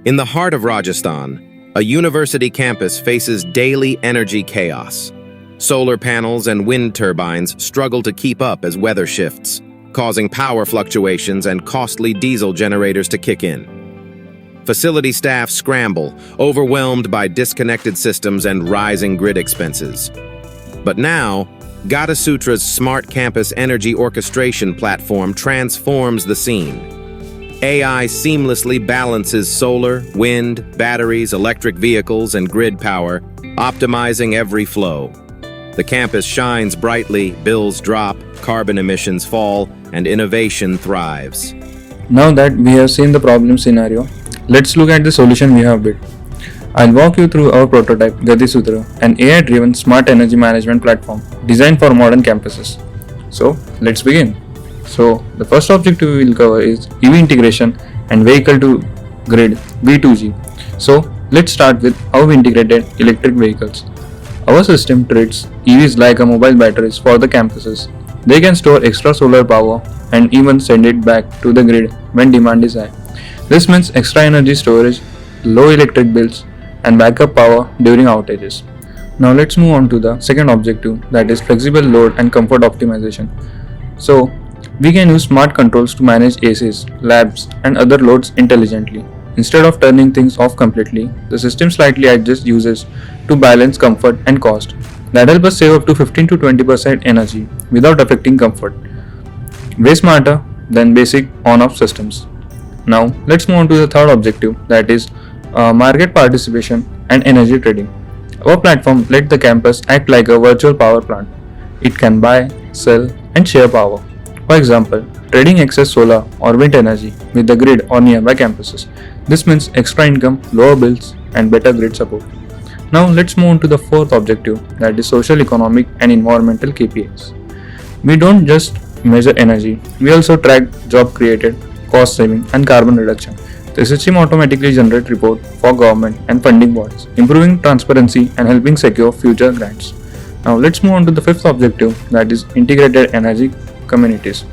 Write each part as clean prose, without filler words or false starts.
In the heart of Rajasthan, a university campus faces daily energy chaos. Solar panels and wind turbines struggle to keep up as weather shifts, causing power fluctuations and costly diesel generators to kick in. Facility staff scramble, overwhelmed by disconnected systems and rising grid expenses. But now, GatiSutra's Smart Campus Energy Orchestration platform transforms the scene. AI seamlessly balances solar, wind, batteries, electric vehicles, and grid power, optimizing every flow. The campus shines brightly, bills drop, carbon emissions fall, and innovation thrives. Now that we have seen the problem scenario, let's look at the solution we have built. I'll walk you through our prototype, GatiSutra, an AI-driven smart energy management platform designed for modern campuses. So, let's begin. So, the first objective we will cover is EV integration and vehicle to grid V2G. So, let's start with how we integrated electric vehicles. Our system treats EVs like a mobile batteries for the campuses. They can store extra solar power and even send it back to the grid when demand is high. This means extra energy storage, low electric bills, and backup power during outages. Now let's move on to the second objective, that is flexible load and comfort optimization. So we can use smart controls to manage ACs, labs, and other loads intelligently. Instead of turning things off completely, the system slightly adjusts usage to balance comfort and cost. That helps us save up to 15 to 20% energy without affecting comfort. Way smarter than basic on-off systems. Now let's move on to the third objective, that is market participation and energy trading. Our platform lets the campus act like a virtual power plant. It can buy, sell, and share power. For example, trading excess solar or wind energy with the grid or nearby campuses. This means extra income, lower bills, and better grid support. Now let's move on to the fourth objective, that is social, economic, and environmental KPIs. We don't just measure energy, we also track job created, cost saving, and carbon reduction. The system automatically generates reports for government and funding bodies, improving transparency and helping secure future grants. Now let's move on to the fifth objective, that is integrated energy communities.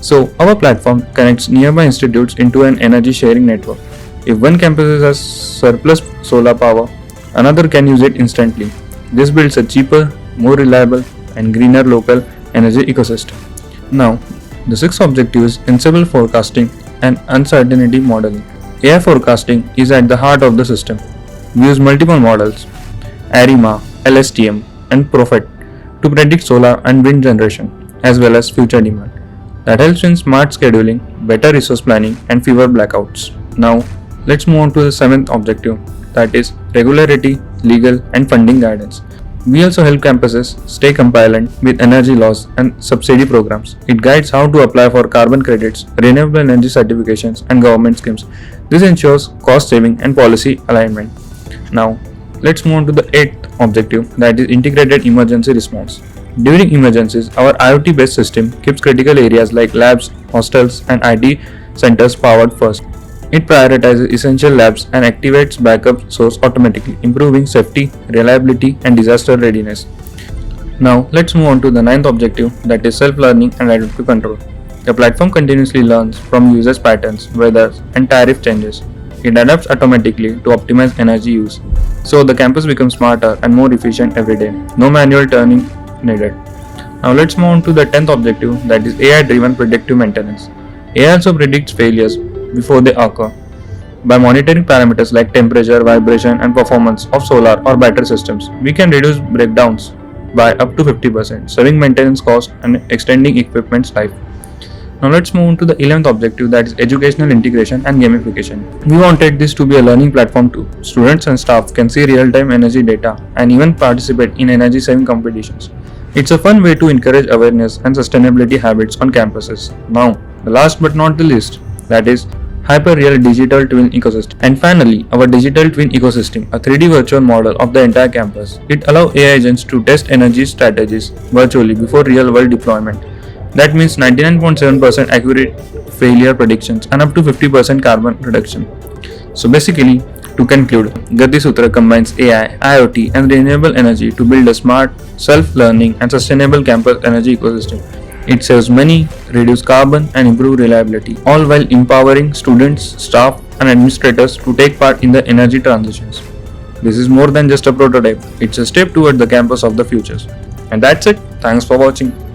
So our platform connects nearby institutes into an energy sharing network. If one campus has surplus solar power, another can use it instantly. This builds a cheaper, more reliable, and greener local energy ecosystem. Now, the sixth objective is sensible forecasting and uncertainty modeling. AI forecasting is at the heart of the system. We use multiple models, ARIMA, LSTM, and Prophet to predict solar and wind generation, as well as future demand. That helps in smart scheduling, better resource planning, and fewer blackouts. Now, let's move on to the seventh objective, that is regularity, legal, and funding guidance. We also help campuses stay compliant with energy laws and subsidy programs. It guides how to apply for carbon credits, renewable energy certifications, and government schemes. This ensures cost saving and policy alignment. Now, let's move on to the eighth objective, that is integrated emergency response. During emergencies, our IoT-based system keeps critical areas like labs, hostels, and IT centers powered first. It prioritizes essential labs and activates backup source automatically, improving safety, reliability, and disaster readiness. Now, let's move on to the ninth objective, that is self-learning and adaptive control. The platform continuously learns from users' patterns, weather, and tariff changes. It adapts automatically to optimize energy use. So the campus becomes smarter and more efficient every day. No manual turning needed. Now let's move on to the 10th objective, that is AI-driven predictive maintenance. AI also predicts failures before they occur. By monitoring parameters like temperature, vibration, and performance of solar or battery systems, we can reduce breakdowns by up to 50%, saving maintenance costs and extending equipment's life. Now let's move on to the 11th objective, that is educational integration and gamification. We wanted this to be a learning platform too. Students and staff can see real-time energy data and even participate in energy-saving competitions. It's a fun way to encourage awareness and sustainability habits on campuses. Now, the last but not the least, that is hyper-real digital twin ecosystem. And finally, our digital twin ecosystem, a 3D virtual model of the entire campus. It allows AI agents to test energy strategies virtually before real-world deployment. That means 99.7% accurate failure predictions and up to 50% carbon reduction. So basically, to conclude, GatiSutra combines AI, IoT, and renewable energy to build a smart, self-learning, and sustainable campus energy ecosystem. It saves money, reduces carbon, and improves reliability, all while empowering students, staff, and administrators to take part in the energy transitions. This is more than just a prototype, it's a step toward the campus of the futures. And that's it. Thanks for watching.